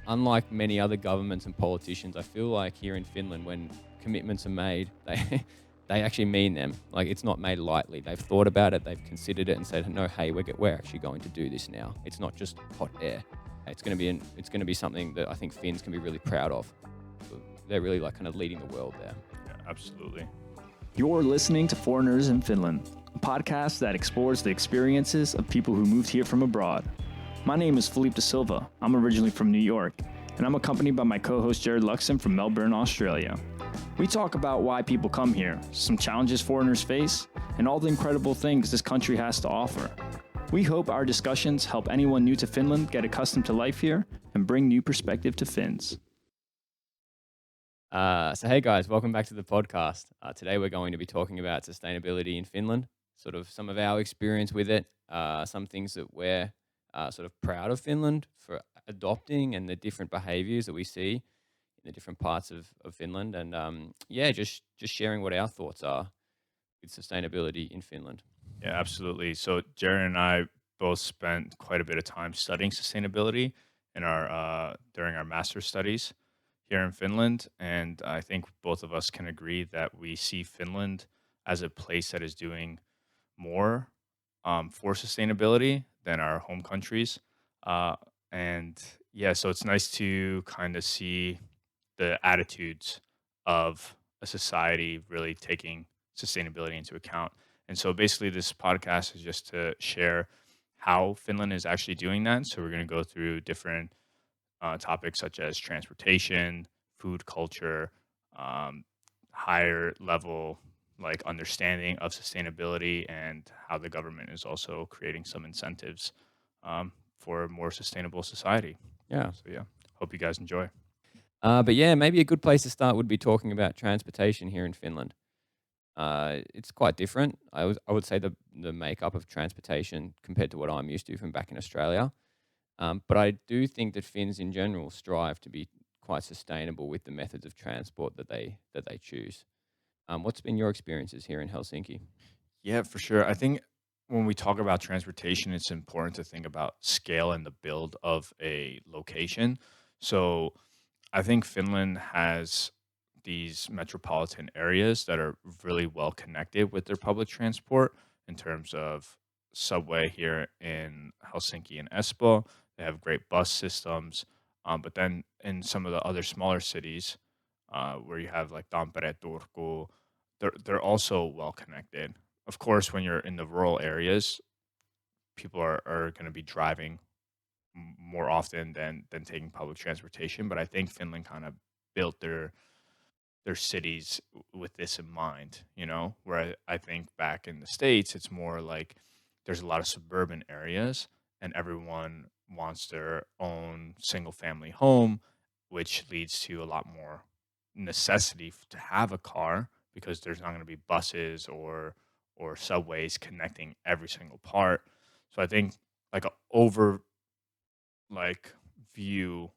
unlike many other governments and politicians, I feel like here in Finland, when commitments are made, they actually mean them. Like, it's not made lightly. They've thought about it, they've considered it, and said, no, hey, we're actually going to do this now. It's not just hot air. It's going to be something that I think Finns can be really proud of. They're really like kind of leading the world there. Yeah, absolutely. You're listening to Foreigners in Finland, a podcast that explores the experiences of people who moved here from abroad. My name is Felipe Silva. I'm originally from New York, and I'm accompanied by my co-host Jarrod Luxton from Melbourne, Australia. We talk about why people come here, some challenges foreigners face, and all the incredible things this country has to offer. We hope our discussions help anyone new to Finland get accustomed to life here and bring new perspective to Finns. So hey guys, welcome back to the podcast. Today we're going to be talking about sustainability in Finland, sort of some of our experience with it, some things that we're sort of proud of Finland for adopting and the different behaviors that we see in the different parts of Finland. And just sharing what our thoughts are with sustainability in Finland. Yeah, absolutely. So Jared and I both spent quite a bit of time studying sustainability in our during our master's studies here in Finland. And I think both of us can agree that we see Finland as a place that is doing more for sustainability than our home countries. So it's nice to kind of see the attitudes of a society really taking sustainability into account. And so basically this podcast is just to share how Finland is actually doing that. So we're going to go through different topics such as transportation, food culture, higher level like understanding of sustainability, and how the government is also creating some incentives for a more sustainable society. Yeah. So yeah, hope you guys enjoy. Maybe a good place to start would be talking about transportation here in Finland. It's quite different. I would say the makeup of transportation compared to what I'm used to from back in Australia. But I do think that Finns in general strive to be quite sustainable with the methods of transport that they choose. What's been your experiences here in Helsinki? Yeah, for sure. I think when we talk about transportation, it's important to think about scale and the build of a location. So I think Finland has these metropolitan areas that are really well connected with their public transport in terms of subway here in Helsinki and Espoo. They have great bus systems. But then in some of the other smaller cities, where you have like Tampere, Turku, they're also well connected. Of course, when you're in the rural areas, people are going to be driving more often than taking public transportation. But I think Finland kind of built their cities with this in mind, where I think back in the States, it's more like there's a lot of suburban areas and everyone wants their own single family home, which leads to a lot more necessity to have a car because there's not going to be buses or subways connecting every single part. So I think like an over like view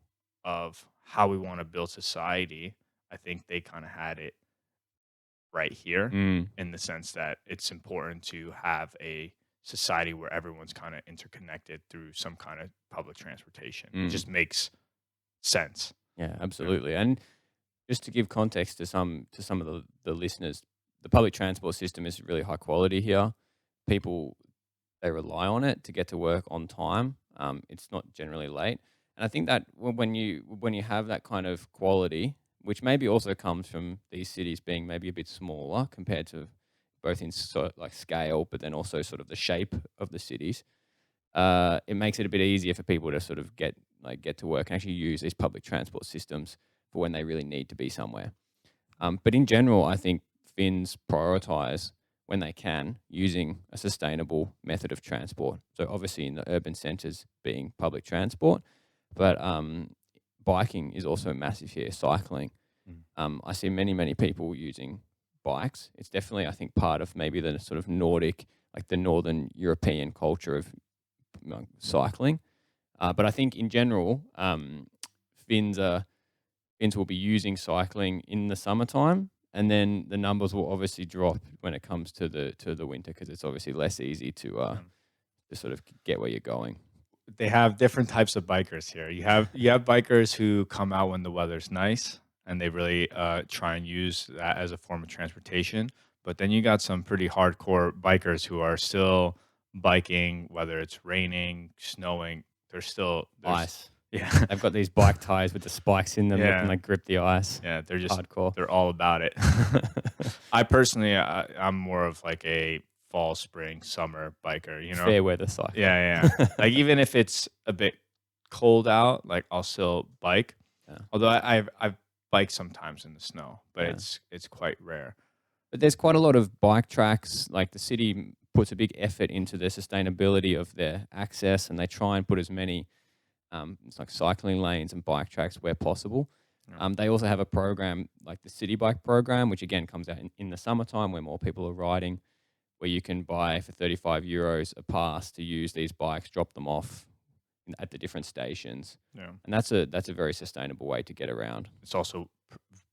of how we want to build society, I think they kind of had it right here in the sense that it's important to have a society where everyone's kind of interconnected through some kind of public transportation. It just makes sense. Yeah, absolutely. And just to give context to some of the listeners, the public transport system is really high quality here. People, they rely on it to get to work on time. It's not generally late. And I think that when you have that kind of quality, which maybe also comes from these cities being maybe a bit smaller compared to both in sort like scale, but then also sort of the shape of the cities, it makes it a bit easier for people to sort of get to work and actually use these public transport systems for when they really need to be somewhere. But in general, I think Finns prioritize when they can using a sustainable method of transport. So obviously in the urban centres being public transport, but biking is also massive here, cycling. I see many people using bikes. It's definitely, I think, part of maybe the sort of Nordic, like the Northern European culture of cycling. But I think in general, Finns will be using cycling in the summertime, and then the numbers will obviously drop when it comes to the winter because it's obviously less easy to sort of get where you're going. they have different types of bikers here. You have bikers who come out when the weather's nice and they really try and use that as a form of transportation. But then you got some pretty hardcore bikers who are still biking, whether it's raining, snowing. There's Ice. yeah. They've got these bike tires with the spikes in them that can Yeah. like grip the ice. Yeah, Hardcore. they're all about it. I personally, I'm more of like a fall, spring, summer biker, you know? Fair weather cycle. Yeah. Like even if it's a bit cold out, like I'll still bike. Yeah. Although I've biked sometimes in the snow, but Yeah. it's quite rare. But there's quite a lot of bike tracks. Like the city puts a big effort into the sustainability of their access, and they try and put as many it's like cycling lanes and bike tracks where possible. Yeah. They also have a program like the City Bike program, which again comes out in the summertime where more people are riding, where you can buy for €35 a pass to use these bikes, drop them off at the different stations, Yeah. and that's a very sustainable way to get around. It's also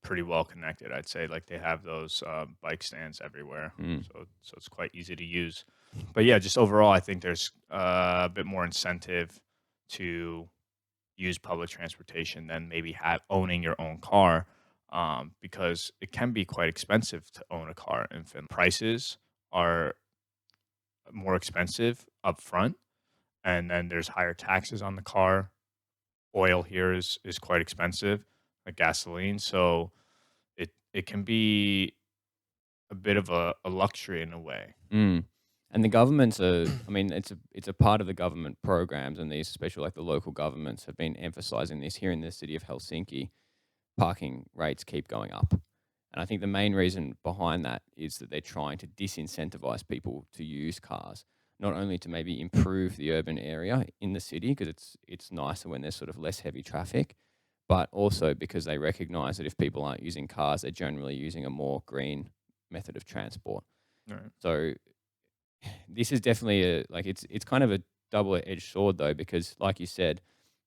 pretty well connected, I'd say. Like they have those bike stands everywhere, so it's quite easy to use. But yeah, just overall, I think there's a bit more incentive to use public transportation than maybe owning your own car, because it can be quite expensive to own a car in Finland. Prices are more expensive up front, and then there's higher taxes on the car. Oil here is quite expensive, like gasoline. So it can be a bit of a luxury in a way. Mm. And the governments are, I mean, it's a part of the government programs, and these, especially like the local governments, have been emphasizing this here in the city of Helsinki. Parking rates keep going up. And I think the main reason behind that is that they're trying to disincentivize people to use cars, not only to maybe improve the urban area in the city, because it's nicer when there's sort of less heavy traffic, but also because they recognize that if people aren't using cars, they're generally using a more green method of transport. Right. So this is definitely it's kind of a double-edged sword though, because like you said,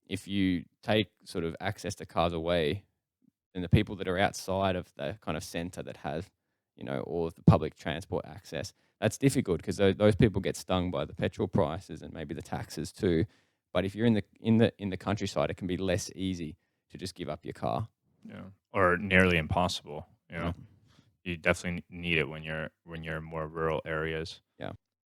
if you take sort of access to cars away, then the people that are outside of the kind of center that have, all of the public transport access, that's difficult because those people get stung by the petrol prices and maybe the taxes too. But if you're in the countryside, it can be less easy to just give up your car. Yeah. Or nearly impossible. Yeah. You definitely need it when you're in more rural areas.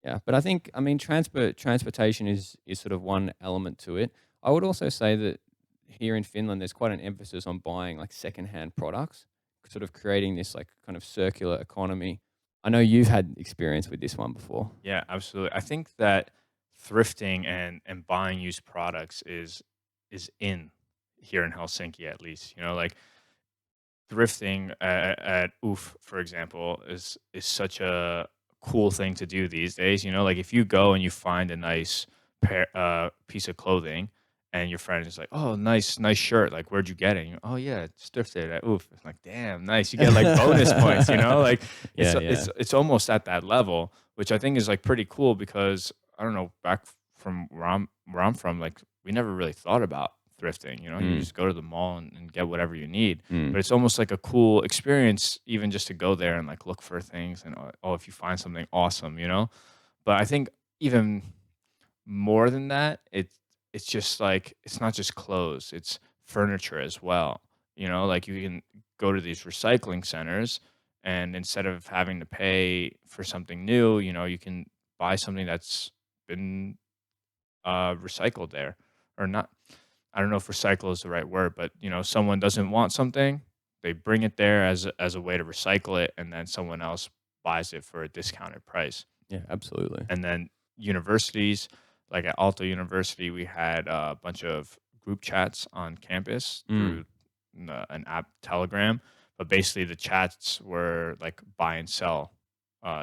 Yeah, but I think, I mean, transportation is sort of one element to it. I would also say that here in Finland, there's quite an emphasis on buying like secondhand products, sort of creating this like kind of circular economy. I know you've had experience with this one before. Yeah, absolutely. I think that thrifting and buying used products is in here in Helsinki, at least. Like thrifting at OOF, for example, is such a cool thing to do these days. Like if you go and you find a nice piece of clothing, and your friend is like, "Oh, nice shirt. Like, where'd you get it?" And oh yeah, it's thrifted at OOF. It's like, damn, nice. You get like bonus points. Like Yeah, it's almost at that level, which I think is like pretty cool because I don't know, back from where I'm from, like we never really thought about thrifting. You just go to the mall and get whatever you need. But it's almost like a cool experience, even just to go there and like look for things and if you find something awesome. But I think even more than that, it's just like it's not just clothes, it's furniture as well. Like you can go to these recycling centers, and instead of having to pay for something new, you can buy something that's been recycled there, or not. I don't know if recycle is the right word, but someone doesn't want something, they bring it there as a way to recycle it, and then someone else buys it for a discounted price. Yeah, absolutely. And then universities, like at Aalto University, we had a bunch of group chats on campus through an app, Telegram. But basically, the chats were like buy and sell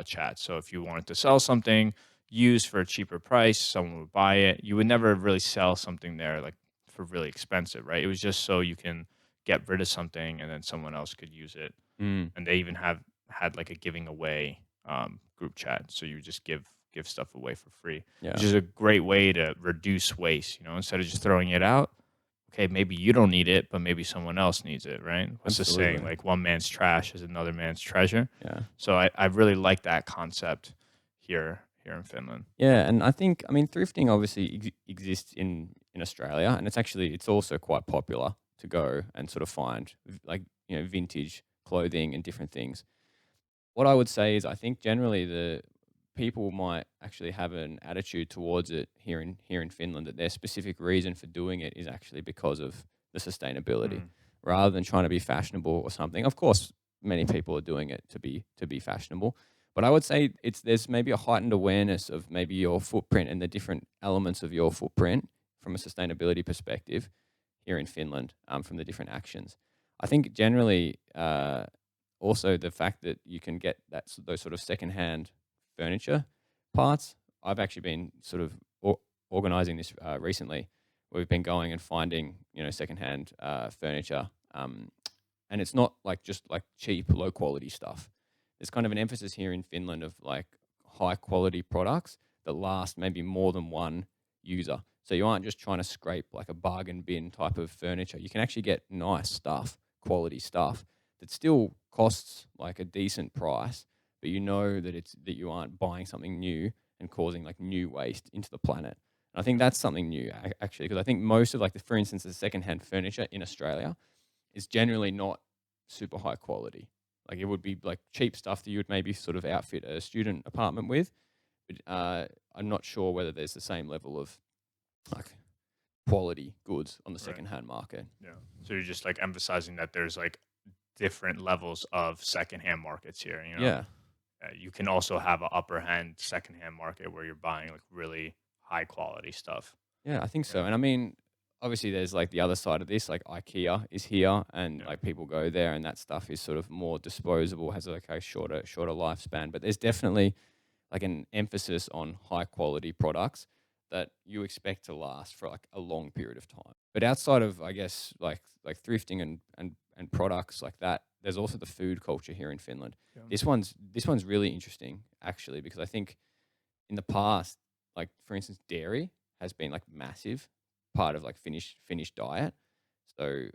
chats. So if you wanted to sell something used for a cheaper price, someone would buy it. You would never really sell something there like for really expensive, right? It was just so you can get rid of something and then someone else could use it. And they even had like a giving away group chat. So you just give stuff away for free, Yeah. which is a great way to reduce waste. Instead of just throwing it out, okay, maybe you don't need it, but maybe someone else needs it, right? What's the saying? Absolutely. Like one man's trash is another man's treasure. Yeah. So I really like that concept here here in Finland. Yeah, and I mean, thrifting obviously exists in Australia, and it's also quite popular to go and sort of find like vintage clothing and different things. What I would say is I think generally the people might actually have an attitude towards it here in Finland that their specific reason for doing it is actually because of the sustainability, Mm, rather than trying to be fashionable or something. Of course, many people are doing it to be fashionable, but I would say there's maybe a heightened awareness of maybe your footprint and the different elements of your footprint from a sustainability perspective here in Finland, from the different actions. I think generally, also the fact that you can get those sort of secondhand furniture parts. I've actually been sort of organizing this recently. We've been going and finding secondhand furniture, and it's not like just like cheap, low quality stuff. There's kind of an emphasis here in Finland of like high quality products that last maybe more than one user. So you aren't just trying to scrape like a bargain bin type of furniture. You can actually get nice stuff, quality stuff that still costs like a decent price, but you know that you aren't buying something new and causing like new waste into the planet. And I think that's something new actually, because I think most of like for instance, the secondhand furniture in Australia is generally not super high quality. Like it would be like cheap stuff that you would maybe sort of outfit a student apartment with, but I'm not sure whether there's the same level of like quality goods on the right. secondhand market. Yeah. So you're just like emphasizing that there's like different levels of secondhand markets here. Yeah, You can also have an upper hand secondhand market where you're buying like really high quality stuff. yeah, I think so. Yeah. And I mean, obviously, there's like the other side of this. Like IKEA is here, and Yeah. like people go there, and that stuff is sort of more disposable, has like a shorter lifespan. But there's definitely like an emphasis on high quality products that you expect to last for like a long period of time. But outside of I guess like thrifting and products like that, there's also the food culture here in Finland. Yeah. This one's really interesting actually, because I think in the past, like for instance, dairy has been like massive part of like Finnish diet. So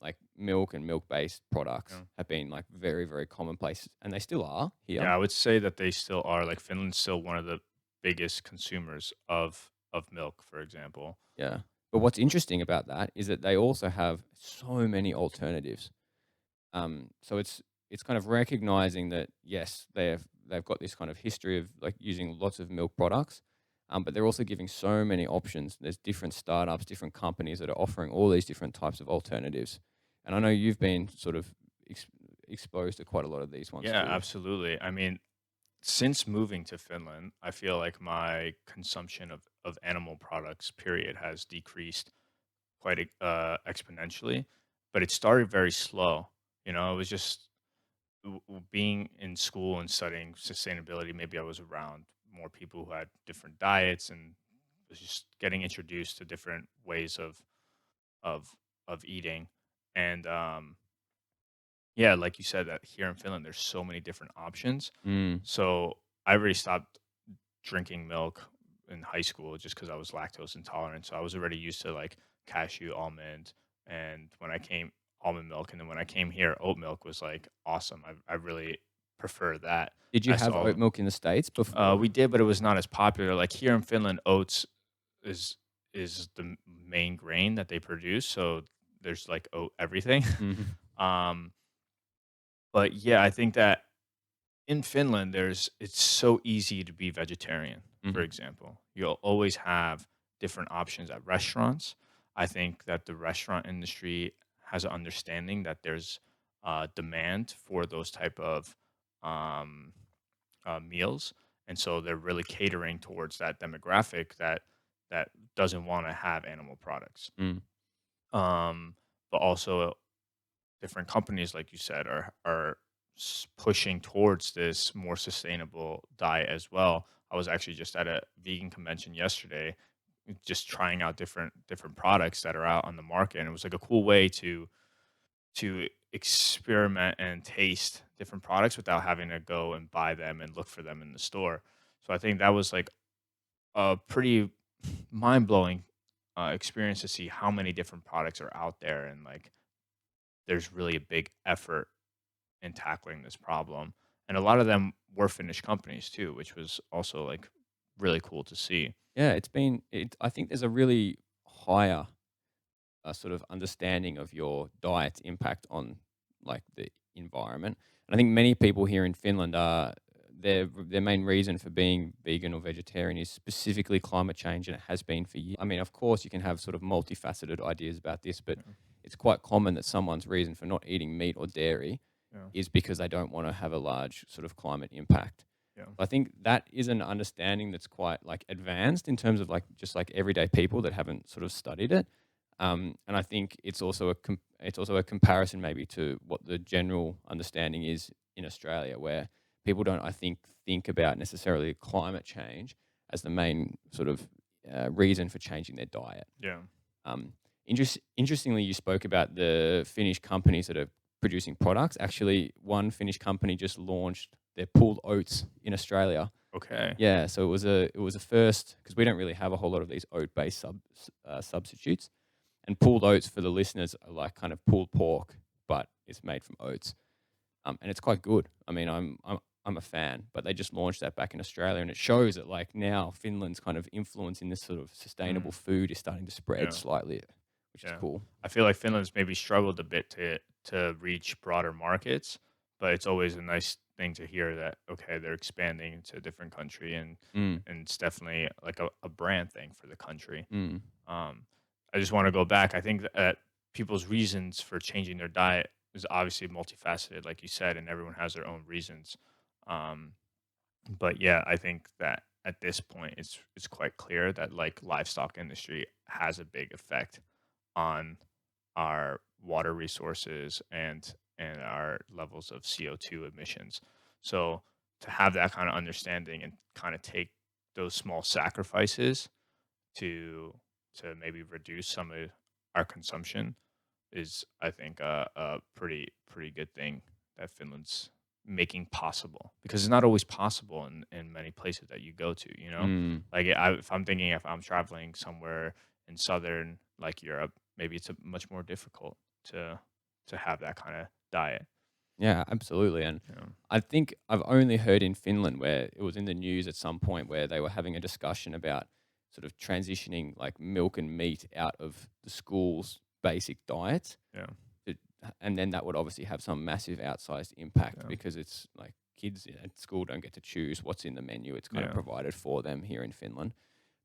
like milk and milk based products Yeah. have been like very very commonplace, and they still are here. Yeah, I would say that they still are like Finland's still one of the biggest consumers of milk, for example. Yeah. But what's interesting about that is that they also have so many alternatives. So it's kind of recognizing that yes, they've got this kind of history of like using lots of milk products, but they're also giving so many options. There's different startups, different companies that are offering all these different types of alternatives. And I know you've been sort of exposed to quite a lot of these ones Yeah, too. absolutely. I mean, since moving to Finland, I feel like my consumption of animal products, period, has decreased quite exponentially. But it started very slow. It was just being in school and studying sustainability. Maybe I was around more people who had different diets and was just getting introduced to different ways of of eating. And yeah, like you said, that here in Finland, there's so many different options. Mm. So I already stopped drinking milk in high school just because I was lactose intolerant. So I was already used to like cashew, almond, and when I came almond milk, and then when I came here, oat milk was like awesome. I really prefer that. Did you I have saw oat milk in the States before? we did, but it was not as popular. Like here in Finland, oats is the main grain that they produce. So there's like oat everything. Hmm. um, but yeah, I think that in Finland, it's so easy to be vegetarian, for Hmm. example. You'll always have different options at restaurants. I think that the restaurant industry has an understanding that there's demand for those type of um, meals, and so they're really catering towards that demographic that doesn't want to have animal products. Mm. But also different companies, like you said, are pushing towards this more sustainable diet as well. I was actually just at a vegan convention yesterday, just trying out different products that are out on the market, and it was like a cool way to experiment and taste different products without having to go and buy them and look for them in the store. So I think that was like a pretty mind blowing experience to see how many different products are out there, and like there's really a big effort in tackling this problem. And a lot of them were Finnish companies too, which was also like really cool to see. Yeah, I think there's a really higher sort of understanding of your diet's impact on like the environment. And I think many people here in Finland are their main reason for being vegan or vegetarian is specifically climate change, and it has been for years. I mean, of course, you can have sort of multifaceted ideas about this, but Yeah. it's quite common that someone's reason for not eating meat or dairy Yeah. is because they don't want to have a large sort of climate impact. Yeah. I think that is an understanding that's quite like advanced in terms of like just like everyday people that haven't sort of studied it. And I think it's also it's also a comparison maybe to what the general understanding is in Australia, where people don't, I think about necessarily climate change as the main sort of reason for changing their diet. Yeah. Interestingly, you spoke about the Finnish companies that are producing products. Actually, one Finnish company just launched their pulled oats in Australia. Okay. Yeah, so it was a first because we don't really have a whole lot of these oat based substitutes. And pulled oats for the listeners are like kind of pulled pork, but it's made from oats, and it's quite good. I mean, I'm a fan, but they just launched that back in Australia, and it shows that like now Finland's kind of influence in this sort of sustainable Mm. food is starting to spread Yeah. slightly, which is Yeah. cool. I feel like Finland's maybe struggled a bit to reach broader markets, but it's always a nice thing to hear that okay, they're expanding into a different country, Mm, and it's definitely like a brand thing for the country. mm, Um, I just want to go back. I think that people's reasons for changing their diet is obviously multifaceted, like you said, and everyone has their own reasons. Um, but yeah, I think that at this point, it's quite clear that like livestock industry has a big effect on our water resources and our levels of CO2 emissions. So to have that kind of understanding and kind of take those small sacrifices to maybe reduce some of our consumption is, I think, a pretty good thing that Finland's making possible because it's not always possible in many places that you go to. You know, mm. like if I'm thinking if I'm traveling somewhere in southern like Europe, maybe it's much more difficult to have that kind of diet. Yeah, absolutely. And You know? I think I've only heard in Finland where it was in the news at some point where they were having a discussion about sort of transitioning like milk and meat out of the school's basic diets. Yeah, to- And then that would obviously have some massive outsized impact yeah, because it's like kids at school don't get to choose what's in the menu. It's kind of yeah, provided for them here in Finland.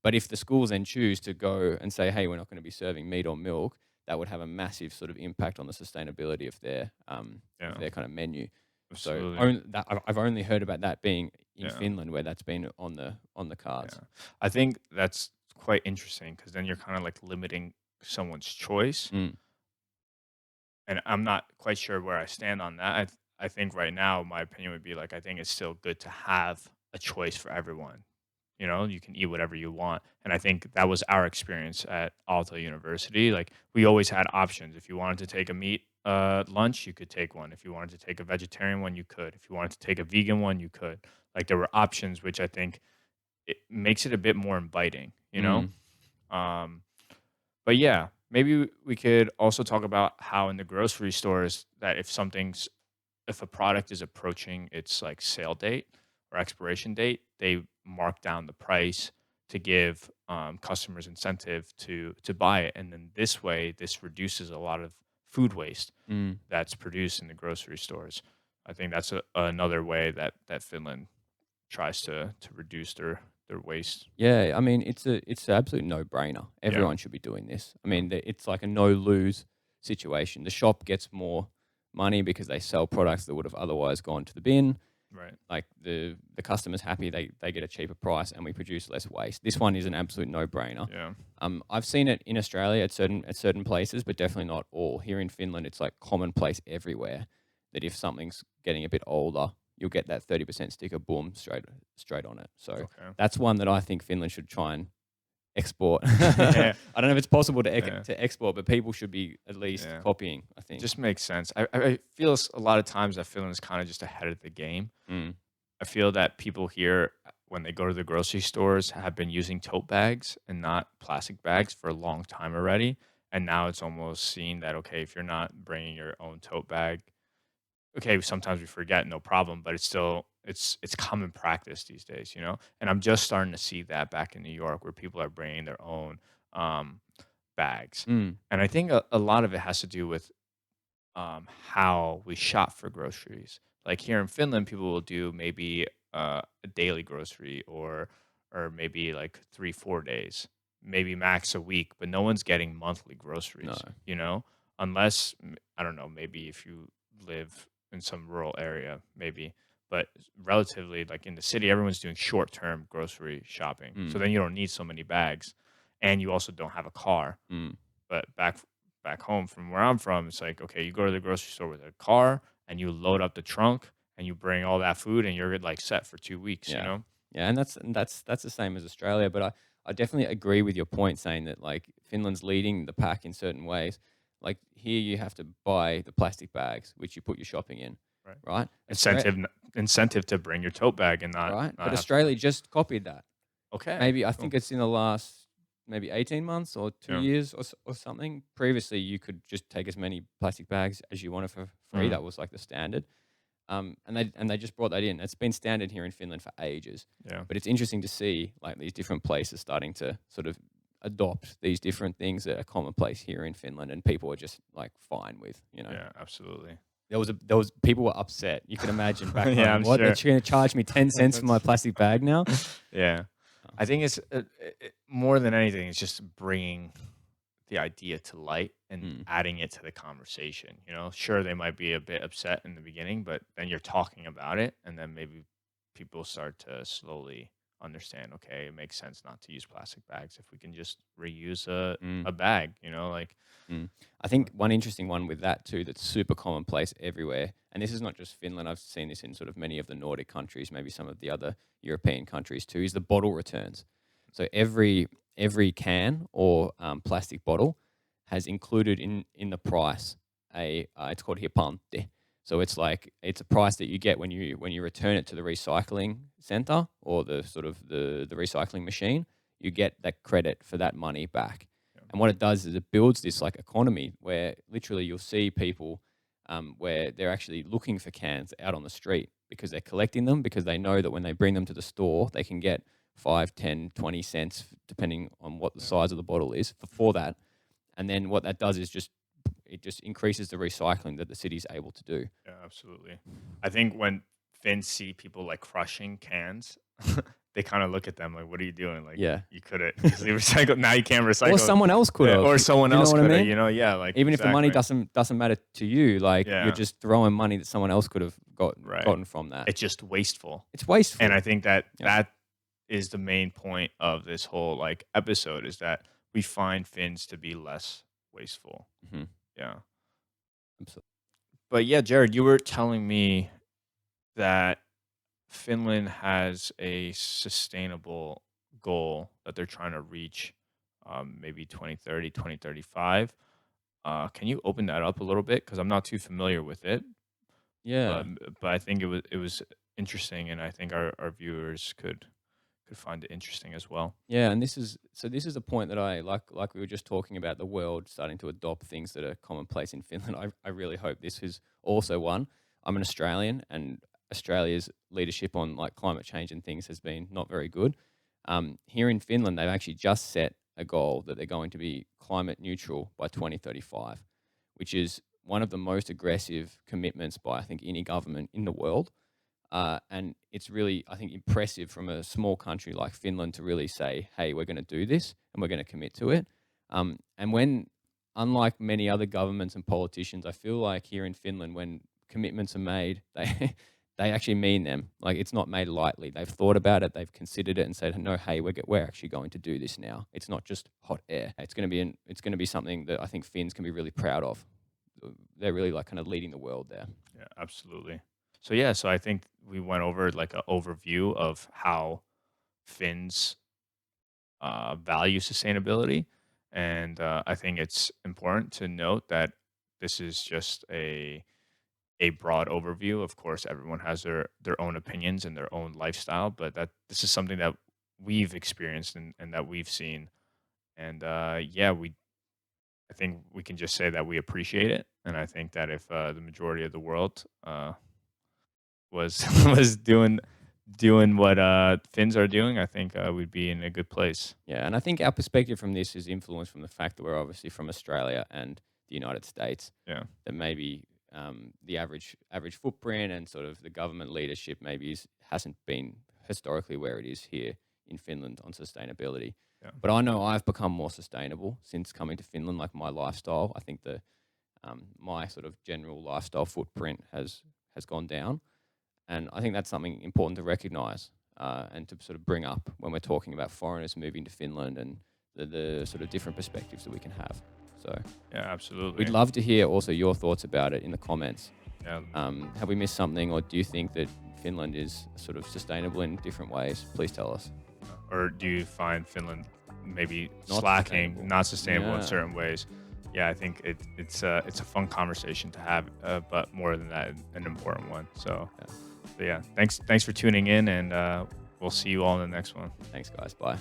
But if the schools then choose to go and say, hey, we're not going to be serving meat or milk, that would have a massive sort of impact on the sustainability of yeah. their kind of menu. So Absolutely. I've only heard about that being in Yeah. Finland where that's been on the cards. Yeah. I think that's quite interesting because then you're kind of like limiting someone's choice. Mm, And I'm not quite sure where I stand on that. I think right now my opinion would be like I think it's still good to have a choice for everyone. You know, you can eat whatever you want. And I think that was our experience at Alta University. Like we always had options. If you wanted to take a meat lunch, you could take one. If you wanted to take a vegetarian one, you could. If you wanted to take a vegan one, you could. Like there were options, which I think it makes it a bit more inviting, you know? mm, Um, but yeah, maybe we could also talk about how in the grocery stores that if a product is approaching its like sale date or expiration date, they mark down the price to give customers incentive to buy it, and then this way, this reduces a lot of food waste mm. that's produced in the grocery stores. I think that's another way that Finland tries to reduce their waste. Yeah, I mean it's an absolute no brainer. Yeah, Everyone should be doing this. I yeah, mean it's like a no lose situation. The shop gets more money because they sell products that would have otherwise gone to the bin. right. Like the customer's happy, they get a cheaper price, and we produce less waste. This one is an absolute no brainer. Yeah, I've seen it in Australia at certain places, but definitely not all. Here in Finland, it's like commonplace everywhere that if something's getting a bit older, you'll get that 30% sticker, boom, straight on it. So okay. that's one that I think Finland should try and export. Yeah, I don't know if it's possible yeah, to export, but people should be at least yeah. copying, I think. Just makes sense. I feel a lot of times that Finland is kind of just ahead of the game. Mm, I feel that people here, when they go to the grocery stores, have been using tote bags and not plastic bags for a long time already. And now it's almost seen that, okay, if you're not bringing your own tote bag, okay, sometimes we forget, no problem, but it's common practice these days, you know. And I'm just starting to see that back in New York, where people are bringing their own um, bags, Mm. and I think a lot of it has to do with how we shop for groceries. Like here in Finland, people will do maybe a daily grocery, or maybe like 3 4 days, maybe max a week, but no one's getting monthly No. groceries, you know, unless I don't know, maybe if you live in some rural area, maybe. But relatively, like in the city, everyone's doing short term grocery shopping. So Mm. then you don't need so many bags, and you also don't have a car. Mm. But back home from where I'm from, it's like, okay, you go to the grocery store with a car and you load up the trunk and you bring all that food and you're like set for 2 weeks, you Yeah. know? Yeah, and that's the same as Australia, but I definitely agree with your point saying that like Finland's leading the pack in certain ways. Like here you have to buy the plastic bags which you put your shopping in, Right. right? Incentive to bring your tote bag and Right? not But have to Australia just copied that. okay, Maybe I cool. think it's in the last maybe 18 months or 2 Yeah. years or something. Previously, you could just take as many plastic bags as you wanted for free. Mm, That was like the standard. And they just brought that in. It's been standard here in Finland for ages. yeah. But it's interesting to see like these different places starting to sort of adopt these different things that are commonplace here in Finland, and people are just like fine with. Yeah, absolutely. There was people were upset. You can imagine back Yeah, home. I'm What, they're sure. going to charge me 10 cents for my plastic bag now? Yeah. Oh, I think it's more than anything, it's just bringing the idea to light and mm, adding it to the conversation. You know, sure, they might be a bit upset in the beginning, but then you're talking about it, and then maybe people start to slowly understand. Okay, it makes sense not to use plastic bags if we can just reuse mm. a bag. You know, like Mm. I think one interesting one with that too that's super commonplace everywhere, and this is not just Finland, I've seen this in sort of many of the Nordic countries, maybe some of the other European countries too, is the bottle returns. So every can or plastic bottle has included in the price it's called hipantti. So it's a price that you get when you return it to the recycling center or the sort of the recycling machine. You get that credit for that money back. And what it does is it builds this like economy where literally you'll see people where they're actually looking for cans out on the street because they're collecting them because they know that when they bring them to the store, they can get 5, 10, 20 cents, depending on what the yeah, size of the bottle is for that. And then what that does is it just increases the recycling that the city's able to do. yeah, absolutely. I think when Finns see people like crushing cans, they kind of look at them like, "What are you doing? Like, Yeah. you could have easily recycled. Now you can't Or recycle." someone else could Yeah, have. or someone You know else what I could have. mean? You know, yeah, like Even if the money exactly. doesn't matter to you, like you're Yeah, just throwing money that someone else could have right. gotten from that. It's just wasteful. It's And wasteful. I think that Yeah. that is the main point of this whole like episode is that we find Finns to be less wasteful. Mhm. Yeah. Absolutely. But yeah, Jared, you were telling me that Finland has a sustainable goal that they're trying to reach, maybe 2030, 2035. Can you open that up a little bit? Because I'm not too familiar with it, but Yeah. but I think it was interesting, and I think our viewers could find it interesting as well. Yeah, and this is a point that I like we were just talking about the world starting to adopt things that are commonplace in Finland. I really hope this is also one. I'm an Australian and Australia's leadership on like climate change and things has been not very good. Here in Finland, they've actually just set a goal that they're going to be climate neutral by 2035, which is one of the most aggressive commitments by I think any government in the world. And it's really, I think, impressive from a small country like Finland to really say, hey, we're going to do this and we're going to commit to it. And when, unlike many other governments and politicians, I feel like here in Finland, when commitments are made, they they actually mean them. Like it's not made lightly. They've thought about it, they've considered it, and said, no, hey, we're actually going to do this now. It's not just hot air. It's going to be something that I think Finns can be really proud of. They're really like kind of leading the world there. Yeah, absolutely. So yeah, so I think we went over like an overview of how Finns value sustainability, and I think it's important to note that this is just a broad overview. Of course, everyone has their own opinions and their own lifestyle, but that this is something that we've experienced and that we've seen, and yeah, we I think we can just say that we appreciate it And I think that if the majority of the world was was doing what Finns are doing, I think we'd be in a good place. Yeah, and I think our perspective from this is influenced from the fact that we're obviously from Australia and the United States. Yeah. That maybe the average footprint and sort of the government leadership maybe hasn't been historically where it is here in Finland on sustainability. Yeah. But I know I've become more sustainable since coming to Finland. Like my lifestyle, I think my sort of general lifestyle footprint has gone down, and I think that's something important to recognise and to sort of bring up when we're talking about foreigners moving to Finland and the sort of different perspectives that we can have. So Yeah, absolutely. we'd love to hear also your thoughts about it in the comments. Yeah. Have we missed something, or do you think that Finland is sort of sustainable in different ways? Please tell us. Or do you find Finland maybe Not slacking, sustainable. not sustainable in Yeah. certain ways? Yeah, I think it's a fun conversation to have, but more than that, an important one. So yeah, thanks for tuning in, and we'll see you all in the next one. Thanks, guys. Bye.